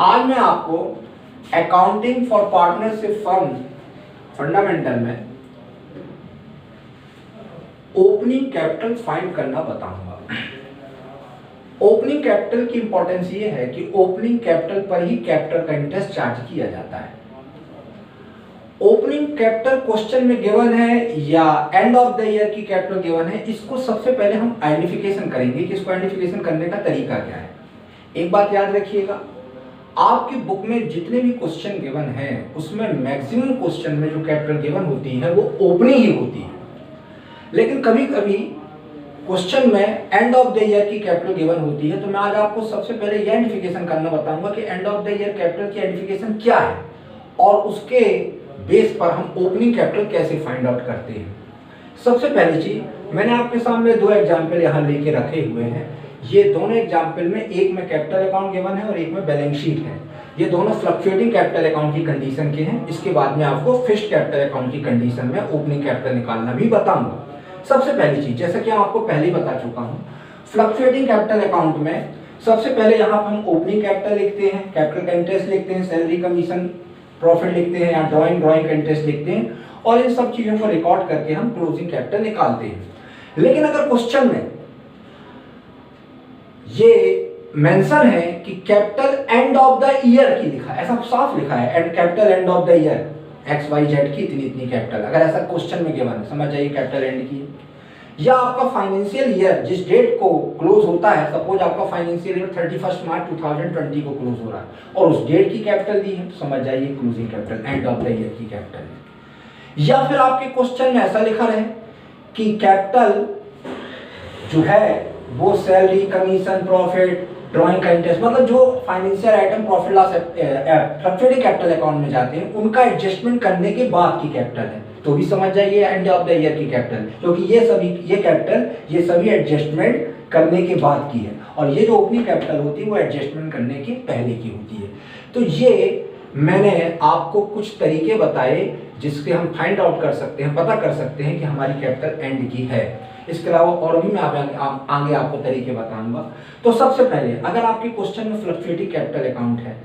आज मैं आपको accounting for partnership firm fundamental में ओपनिंग कैपिटल फाइंड करना बताऊंगा। ओपनिंग कैपिटल की इंपॉर्टेंस ये है कि ओपनिंग कैपिटल पर ही कैपिटल का इंटरेस्ट चार्ज किया जाता है। ओपनिंग कैपिटल क्वेश्चन में गिवन है या एंड ऑफ द ईयर की कैपिटल गिवन है, इसको सबसे पहले हम आइडेंटिफिकेशन करेंगे कि इसको आइडेंटिफिकेशन करने का तरीका क्या है। एक बात याद रखिएगा, आपकी बुक में जितने भी क्वेश्चन गिवन है उसमें मैक्सिमम क्वेश्चन में जो कैपिटल गिवन होती है वो ओपनिंग ही होती है, लेकिन कभी कभी क्वेश्चन में एंड ऑफ द ईयर की कैपिटल गिवन होती है। तो मैं आज आपको सबसे पहले ये आइडेंटिफिकेशन करना बताऊंगा कि and of the year capital की आइडेंटिफिकेशन क्या है और उसके बेस पर हम ओपनिंग कैपिटल कैसे फाइंड आउट करते हैं। सबसे पहली चीज, मैंने आपके सामने दो एग्जाम्पल यहाँ लेके रखे हुए हैं। ये दोनों एग्जाम्पल में एक में कैपिटल अकाउंट गिवन है और एक में बैलेंस शीट है। ये दोनों फ्लक्चुएटिंग कैपिटल अकाउंट की कंडीशन के हैं। इसके बाद में आपको फिक्स्ड कैपिटल अकाउंट की कंडीशन में ओपनिंग कैपिटल निकालना भी बताऊंगा। सबसे पहली चीज, जैसा कि आपको पहले ही बता चुका हूँ, फ्लक्चुएटिंग कैपिटल अकाउंट में सबसे पहले यहाँ पर हम ओपनिंग कैपिटल लिखते हैं, कैपिटल का इंटरेस्ट लिखते हैं, सैलरी कमीशन प्रॉफिट लिखते हैं या ड्राइंग का इंटरेस्ट लिखते हैं और इन सब चीजों को रिकॉर्ड करके हम क्लोजिंग कैपिटल निकालते हैं। लेकिन अगर क्वेश्चन में ये मेंशन है कि capital and of the year की लिखा है, ऐसा साफ लिखा है and capital and of the year XYZ की इतनी इतनी कैपिटल, अगर ऐसा क्वेश्चन में गिवन है समझ जाइए कैपिटल एंड की है। या आपका फाइनेंशियल ईयर जिस डेट को क्लोज होता है, सपोज आपका फाइनेंशियल ईयर 31 मार्च 2020 को क्लोज हो रहा है और उस डेट की कैपिटल दी है, तो समझ जाइए closing capital and of the year की कैपिटल है। या फिर आपके क्वेश्चन में ऐसा लिखा है कि कैपिटल जो है वो सैलरी कमीशन प्रॉफिट ड्राइंग का इंटरेस्ट, मतलब जो financial item profit loss fluctuating capital account में जाते हैं उनका एडजस्टमेंट करने के बाद की कैपिटल है, तो भी समझ जाइए एंड ऑफ द ईयर की कैपिटल, क्योंकि ये कैपिटल ये सभी एडजस्टमेंट करने के बाद की है और ये जो ओपनिंग कैपिटल होती है वो एडजस्टमेंट करने के पहले की होती है। तो ये मैंने आपको कुछ तरीके बताए जिसके हम फाइंड आउट कर सकते हैं, पता कर सकते हैं कि हमारी कैपिटल एंड की है। इसके अलावा और भी मैं आगे आपको तरीके बताऊंगा। तो सबसे पहले अगर आपके क्वेश्चन में फ्लक्चुएटिंग कैपिटल अकाउंट है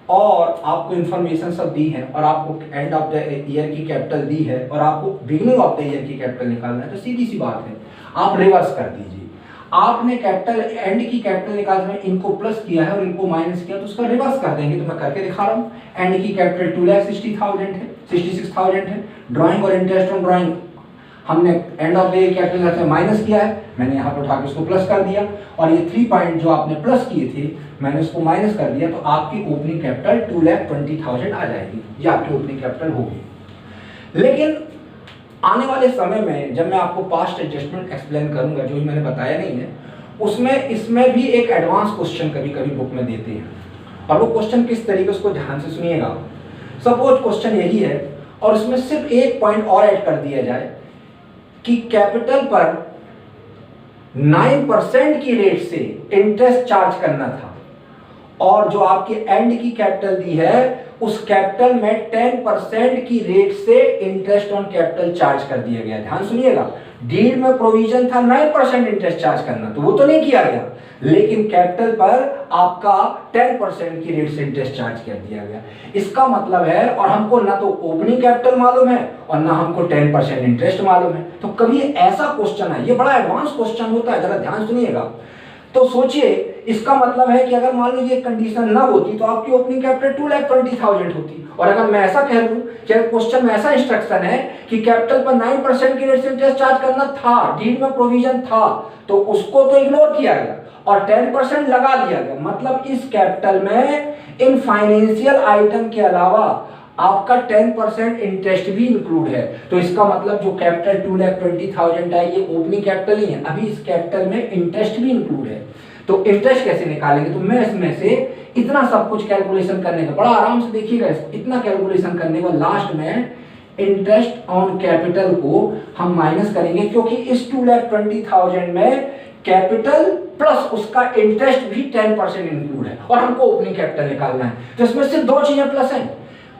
और आपको इन्फॉर्मेशन सब दी है और आपको एंड ऑफ द ईयर की कैपिटल दी है और आपको बिगिनिंग ऑफ द ईयर की कैपिटल निकालना है, तो सीधी सी बात है आप रिवर्स कर दीजिए। आपने कैपिटल एंड की कैपिटल निकालने में इनको प्लस किया है और इनको माइनस किया, तो उसका रिवर्स कर देंगे। तो मैं करके दिखा रहा हूँ। एंड की कैपिटल 2,60,000 है, 66,000 है। ड्राइंग और इंटरेस्ट ऑन ड्राइंग हमने and of the year capital से माइनस किया है, मैंने यहाँ पर उठा के उसको प्लस कर दिया और ये 3 पॉइंट जो आपने प्लस किए थे मैंने उसको माइनस कर दिया, तो आपकी ओपनिंग कैपिटल 2,20,000 आ जाएगी। ये आपकी ओपनिंग कैपिटल होगी। लेकिन आने वाले समय में जब मैं आपको पास्ट एडजस्टमेंट एक्सप्लेन करूंगा, जो भी मैंने बताया नहीं है उसमें, इसमें भी एक एडवांस क्वेश्चन कभी कभी बुक में देते हैं और वो क्वेश्चन किस तरीके, उसको ध्यान से सुनिएगा। सपोज क्वेश्चन यही है और उसमें सिर्फ एक पॉइंट और ऐड कर दिया जाए कि कैपिटल पर 9% की रेट से इंटरेस्ट चार्ज करना था और जो आपकी एंड की कैपिटल दी है उस कैपिटल में 10% की रेट से इंटरेस्ट ऑन कैपिटल चार्ज कर दिया गया। ध्यान सुनिएगा, डीड में प्रोविजन था 9% इंटरेस्ट चार्ज करना, तो वो तो नहीं किया गया, लेकिन कैपिटल पर आपका 10% की रेट से इंटरेस्ट चार्ज कर दिया गया। इसका मतलब है, और हमको ना तो ओपनिंग कैपिटल मालूम है और ना हमको 10% इंटरेस्ट मालूम है, तो कभी ऐसा क्वेश्चन है, ये बड़ा एडवांस क्वेश्चन होता है, जरा ध्यान सुनिएगा। तो सोचिए, इसका मतलब है कि अगर मान लीजिए कंडीशन ना होती तो आपकी ओपनिंग कैपिटल 2,20,000 होती, और अगर मैं ऐसा कह दूं कि क्वेश्चन में ऐसा इंस्ट्रक्शन है कि कैपिटल पर 9% की रेट से इंटरेस्ट चार्ज करना था, डीड में प्रोविजन था, तो उसको तो इग्नोर किया गया और 10% लगा दिया गया। मतलब इस कैपिटल में इन फाइनेंशियल आइटम के अलावा आपका 10% इंटरेस्ट भी इंक्लूड है। तो इसका मतलब जो कैपिटल 2,20,000 है ये ओपनिंग कैपिटल ही है, अभी इस कैपिटल में इंटरेस्ट भी इंक्लूड है। तो इंटरेस्ट कैसे निकालेंगे, तो मैं इसमें से इतना सब कुछ कैलकुलेशन करने का, बड़ा आराम से देखिएगा, इतना कैलकुलेशन करने के बाद लास्ट में इंटरेस्ट ऑन कैपिटल को हम माइनस करेंगे, क्योंकि इस 2,20,000 में कैपिटल प्लस उसका इंटरेस्ट भी 10% इंक्लूड है और हमको ओपनिंग कैपिटल निकालना है। तो इसमें सिर्फ दो चीजें प्लस हैं,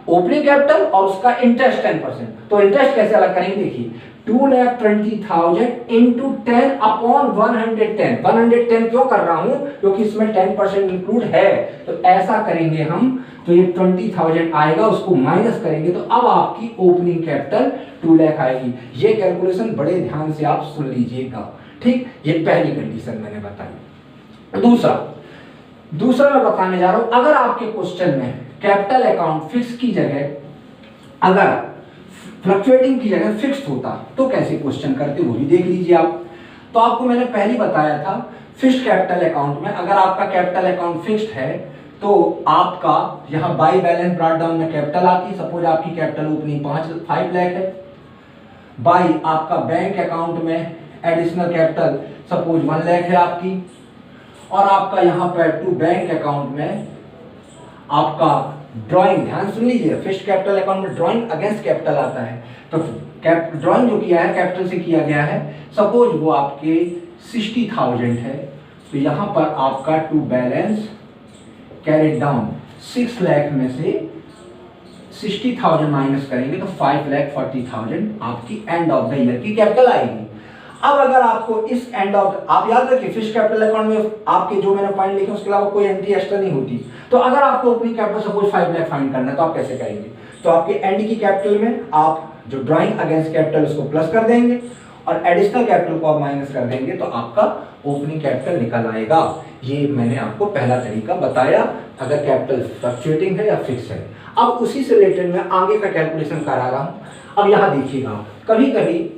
ओपनिंग कैपिटल और उसका इंटरेस्ट 10%। तो इंटरेस्ट कैसे अलग करेंगे, देखिए 2,20,000 इंटू 10 अपॉन 110। 110 क्यों कर रहा हूं? क्योंकि इसमें 10% इंक्लूड है। तो ऐसा करेंगे हम, तो ये 20,000 आएगा, उसको माइनस करेंगे तो अब आपकी ओपनिंग कैपिटल 2 लाख आएगी। ये कैलकुलेशन बड़े ध्यान से आप सुन लीजिएगा, ठीक। ये पहली कंडीशन मैंने बताई। दूसरा मैं बताने जा रहा हूं, अगर आपके क्वेश्चन में कैपिटल अकाउंट फिक्स की जगह अगर फ्लक्चुएटिंग की जगह फिक्स्ड होता तो कैसे क्वेश्चन करते, वो भी देख लीजिए आप। तो आपको मैंने पहले बताया था, फिक्स्ड कैपिटल अकाउंट में अगर आपका कैपिटल अकाउंट फिक्स्ड है तो आपका यहाँ बाई बैलेंस ब्रॉट डाउन में कैपिटल आती है। सपोज आपकी कैपिटल ओपनिंग 5 लाख है, बाई आपका बैंक अकाउंट में एडिशनल कैपिटल सपोज 1 लाख है आपकी, और आपका यहाँ पर टू बैंक अकाउंट में आपका ड्राइंग, ध्यान सुन लीजिए, फिक्स्ड कैपिटल अकाउंट में ड्राइंग अगेंस्ट कैपिटल आता है। तो ड्राइंग जो किया है कैपिटल से किया गया है, सपोज वो आपके 60,000 है, तो यहाँ पर आपका to balance carried down 6 lakh में से 60,000 माइनस करेंगे तो 5,40,000 आपकी एंड ऑफ द ईयर की कैपिटल आएगी। अब अगर आपको इस एंड ऑफ, आप याद रखिए फिक्स्ड कैपिटल अकाउंट में आपके जो मैंने पॉइंट लिखे उसके अलावा कोई एंट्री एक्स्ट्रा नहीं होती। तो अगर आपको opening capital suppose 5 lakh find करना है तो आप कैसे करेंगे? तो आपके एंड की कैपिटल में आप जो ड्राइंग अगेंस्ट कैपिटल उसको प्लस कर देंगे और एडिशनल कैपिटल को आप माइनस कर देंगे तो आपका ओपनिंग कैपिटल निकल आएगा। ये मैंने आपको पहला तरीका बताया, अगर कैपिटल फ्लक्चुएटिंग है या फिक्स है। अब उसी से रिलेटेड मैं आगे का कैलकुलेशन करा रहा हूं। अब यहां देखिएगा, कभी कभी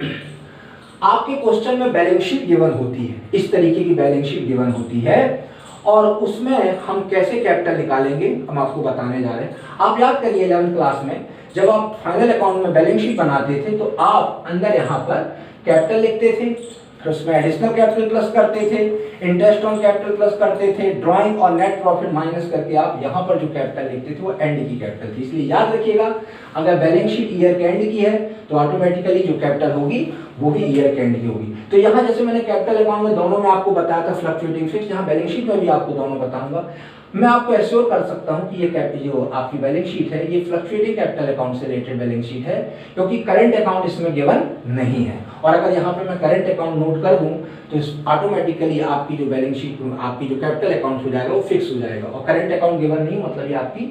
आपके क्वेश्चन में बैलेंस शीट गिवन होती है, इस तरीके की बैलेंस शीट गिवन होती है, और उसमें हम कैसे कैपिटल निकालेंगे हम आपको बताने जा रहे हैं। आप याद करिए 11th क्लास में जब आप फाइनल अकाउंट में बैलेंस शीट बनाते थे तो आप अंदर यहाँ पर कैपिटल लिखते थे, फिर उसमें एडिशनल कैपिटल प्लस करते थे, इंटरेस्ट ऑन कैपिटल प्लस करते थे, ड्राइंग और नेट प्रॉफिट माइनस करके आप यहाँ पर जो कैपिटल लिखते थे वो एंड की कैपिटल थी। इसलिए याद रखिएगा, अगर बैलेंस शीट ईयर के एंड की है तो ऑटोमेटिकली जो कैपिटल होगी वो भी ईयर के एंड की होगी। तो यहाँ जैसे मैंने कैपिटल अकाउंट में दोनों में आपको बताया था फ्लक्चुएटिंग फिक्स, यहाँ बैलेंस शीट में भी आपको दोनों बताऊंगा। मैं आपको एश्योर कर सकता हूं कि ये जो आपकी बैलेंस शीट है ये फ्लक्चुएटिंग कैपिटल अकाउंट से रिलेटेड बैलेंस शीट है, क्योंकि करंट अकाउंट इसमें गिवन नहीं है। और अगर यहाँ पे मैं करंट अकाउंट नोट कर दूं तो ऑटोमेटिकली आपकी जो बैलेंस शीट, आपकी जो कैपिटल अकाउंट हो जाएगा वो फिक्स हो जाएगा, और करंट अकाउंट गिवन नहीं मतलब ये आपकी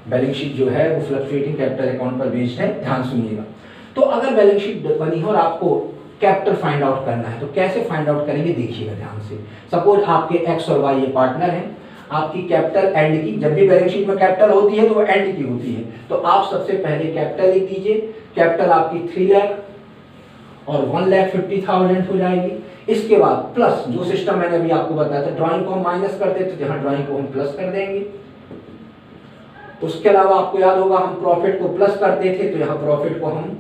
बैलेंस शीट जो है वो फ्लक्चुएटिंग कैपिटल अकाउंट पर बेस्ड है। ध्यान सुनिएगा। तो अगर बैलेंस शीट बनी हो और आपको कैपिटल फाइंड आउट करना है तो कैसे फाइंड आउट करेंगे, देखिएगा ध्यान से। सपोज आपके एक्स और वाई ये पार्टनर हैं, आपकी कैपिटल एंड की, जब भी बैलेंस शीट में कैपिटल होती है तो वो एंड की होती है, तो आप सबसे पहले कैपिटल लिख दीजिए। कैपिटल आपकी 3 लाख और 1,50,000 हो जाएगी। इसके बाद प्लस जो सिस्टम मैंने अभी आपको बताया था, ड्राइंग को हम माइनस करते थे, जहां ड्राइंग को हम प्लस कर देंगे। उसके अलावा आपको याद होगा हम प्रॉफिट को प्लस करते थे, तो यहाँ प्रॉफिट को हम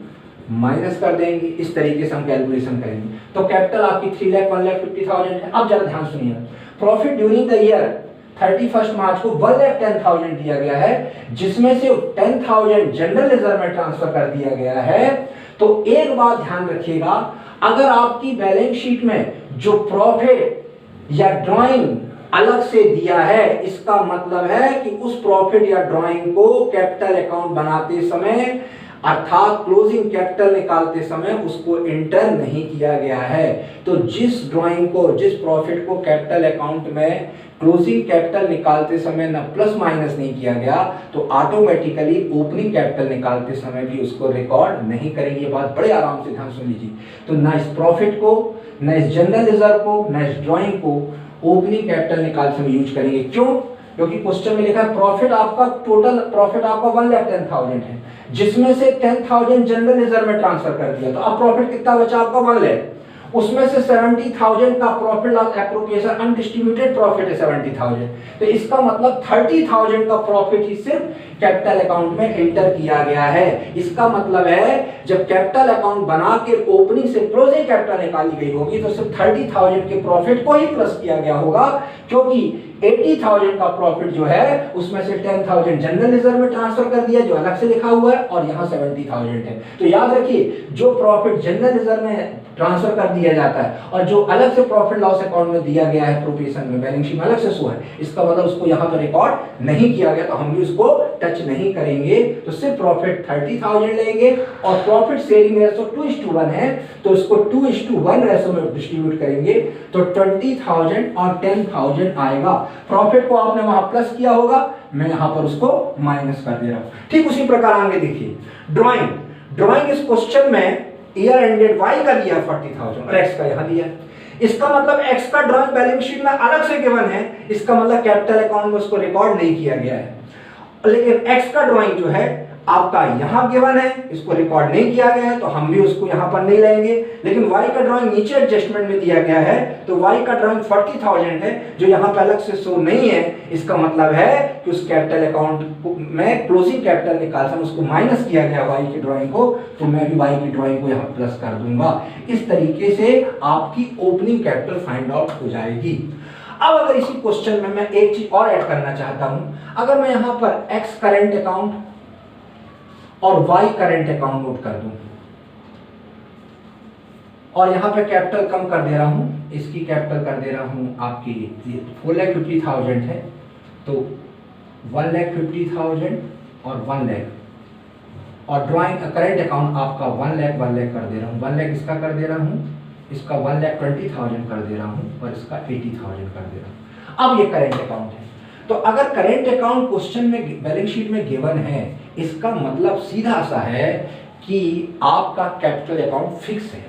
माइनस कर देंगे। इस तरीके से हम कैलकुलेशन करेंगे। तो कैपिटल आपकी 3 लाख 1,50,000 है। अब जरा ध्यान सुनिए, प्रॉफिट ड्यूरिंग द ईयर 31 मार्च को 1,10,000 दिया गया है, जिसमें से 10,000 जनरल रिजर्व में ट्रांसफर कर दिया गया है। तो एक बात ध्यान रखिएगा, अगर आपकी बैलेंस शीट में जो प्रॉफिट या ड्राइंग अलग से दिया है, इसका मतलब है कि उस प्रॉफिट या ड्राइंग को कैपिटल अकाउंट बनाते समय अर्थात क्लोजिंग कैपिटल निकालते समय उसको एंटर नहीं किया गया है। तो जिस ड्राइंग को, जिस प्रॉफिट को कैपिटल अकाउंट में क्लोजिंग कैपिटल निकालते समय ना प्लस माइनस नहीं किया गया, तो ऑटोमेटिकली ओपनिंग कैपिटल निकालते समय भी उसको रिकॉर्ड नहीं करेंगे। ये बात बड़े आराम से ध्यान सुन लीजिए। तो ना इस प्रॉफिट को, ना इस जनरल रिजर्व को, ना इस ड्राइंग को ओपनिंग कैपिटल निकालते समय यूज करेंगे। क्यों? क्योंकि क्वेश्चन में लिखा है प्रॉफिट आपका, टोटल प्रॉफिट आपका 1,10,000 है, जिसमें से 10,000 जनरल रिजर्व में ट्रांसफर कर दिया। तो अब प्रॉफिट कितना बचा आपका? 1 लाख। उसमें से 70,000 का profit loss appropriation undistributed profit है 70,000। तो इसका मतलब 30,000 का प्रॉफिट ही सिर्फ कैपिटल अकाउंट में एंटर किया गया है। इसका मतलब है जब कैपिटल अकाउंट बना के ओपनिंग से क्लोजिंग कैपिटल निकाली गई होगी तो सिर्फ 30,000 के प्रॉफिट को ही प्लस किया गया होगा, क्योंकि 80,000 का प्रॉफिट जो है उसमें से 10,000 जनरल रिजर्व में ट्रांसफर कर दिया जो अलग से लिखा हुआ है, और यहाँ 70,000 है। तो याद रखिए जो प्रॉफिट जनरल रिजर्व में ट्रांसफर कर दिया जाता है और जो अलग से प्रॉफिट लॉस अकाउंट में दिया गया है प्रोविजन में, बैलेंस शीट में अलग से शो है, इसका मतलब उसको यहाँ पर रिकॉर्ड नहीं किया गया, तो हम भी उसको टच नहीं करेंगे। तो सिर्फ प्रॉफिट 30,000 लेंगे और प्रॉफिट शेयरिंग रेशो 2:1 है, तो इसको 2:1 रेशो में डिस्ट्रीब्यूट करेंगे, तो 20,000 और 10,000 आएगा। प्रॉफिट को आपने वहां प्लस किया होगा, मैं यहां पर उसको माइनस कर दे रहा हूं। ठीक उसी प्रकार आगे देखिए ड्राइंग इस क्वेश्चन में ईयर एंडेड वाई का दिया 40,000 और एक्स का यहां दिया। इसका मतलब एक्स का ड्राइंग बैलेंस शीट में अलग से गिवन है, इसका मतलब कैपिटल अकाउंट में उसको रिकॉर्ड नहीं किया गया है। लेकिन एक्स का ड्राइंग जो है आपका यहां गिवन है, इसको रिकॉर्ड नहीं किया गया है, तो हम भी उसको यहां पर नहीं लेंगे। लेकिन वाई का ड्राइंग नीचे एडजस्टमेंट में दिया गया है, तो वाई का ड्राइंग 40,000 है जो यहां पर अलग से शो नहीं है। इसका मतलब है कि उस कैपिटल अकाउंट में क्लोजिंग कैपिटल निकालकर उसको माइनस किया गया वाई की ड्राइंग को, तो मैं भी वाई की ड्राइंग को यहां प्लस कर दूंगा। इस तरीके से आपकी ओपनिंग कैपिटल फाइंड आउट हो जाएगी। अब अगर इसी क्वेश्चन में मैं एक चीज और ऐड करना चाहता हूं, अगर मैं यहां पर एक्स करेंट अकाउंट और y करंट अकाउंट नोट कर दूं और यहां पे कैपिटल कम कर दे रहा हूं, इसकी कैपिटल कर दे रहा हूं आपकी 4,50,000 है, तो 1,50,000 और 1 लाख और ड्राइंग करंट अकाउंट आपका 1 लाख कर दे रहा हूं, 1 लाख इसका कर दे रहा हूं, इसका 1,20,000 कर दे रहा हूं और इसका 80,000 कर दे रहा हूं। अब ये करंट अकाउंट है, तो अगर करंट अकाउंट क्वेश्चन में बैलेंस शीट में गिवन है, इसका मतलब सीधा सा है कि आपका कैपिटल अकाउंट फिक्स है।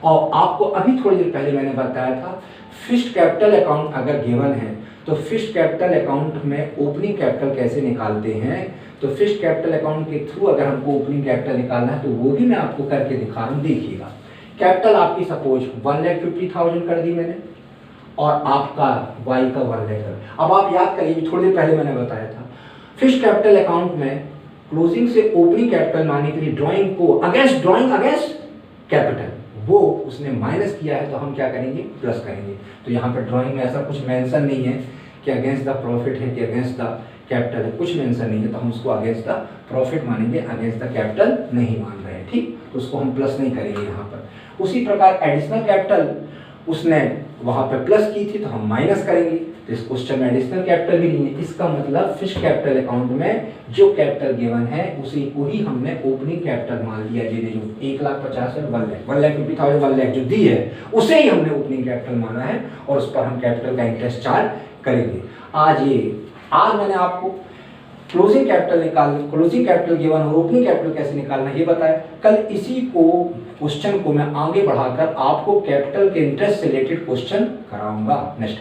और आपको अभी थोड़ी देर पहले मैंने बताया था फिक्स्ड कैपिटल अकाउंट अगर गिवन है तो फिक्स्ड कैपिटल अकाउंट में ओपनिंग कैपिटल कैसे निकालते हैं। तो फिक्स्ड कैपिटल अकाउंट के थ्रू अगर हमको ओपनिंग कैपिटल निकालना है तो वो भी मैं आपको करके दिखा रहा हूँ। देखिएगा कैपिटल आपकी सपोज 1,50,000 कर दी मैंने और आपका y का 1 लाख। अब आप याद करिए थोड़ी देर पहले मैंने बताया था फिक्स्ड कैपिटल अकाउंट में क्लोजिंग से ओपनिंग कैपिटल मानने के लिए ड्राइंग को अगेंस्ट कैपिटल वो उसने माइनस किया है, तो हम क्या करेंगे प्लस करेंगे। तो यहाँ पर ड्राइंग में ऐसा कुछ मेंशन नहीं है कि अगेंस्ट द प्रॉफिट है कि अगेंस्ट द कैपिटल है, कुछ मेंशन नहीं है, तो हम उसको अगेंस्ट द प्रॉफिट मानेंगे, अगेंस्ट द कैपिटल नहीं मान रहे हैं। ठीक, तो उसको हम प्लस नहीं करेंगे यहाँ पर। उसी प्रकार एडिशनल कैपिटल उसने वहां पे प्लस की थी तो हम माइनस करेंगे। तो इस क्वेश्चन में एडिशनल कैपिटल भी नहीं है, इसका मतलब फिक्स्ड कैपिटल अकाउंट में जो कैपिटल गिवन है उसी को ही हमने ओपनिंग कैपिटल मान लिया। जो 1,50,000 1,50,000 1 लाख जो दी है उसे ही हमने ओपनिंग कैपिटल माना है और उस पर हम कैपिटल का इंटरेस्ट चार्ज करेंगे। आज मैंने आपको क्लोजिंग कैपिटल गिवन और ओपनिंग कैपिटल कैसे निकालना ये बताया। कल इसी क्वेश्चन को मैं आगे बढ़ाकर आपको कैपिटल के इंटरेस्ट से रिलेटेड क्वेश्चन कराऊंगा नेक्स्ट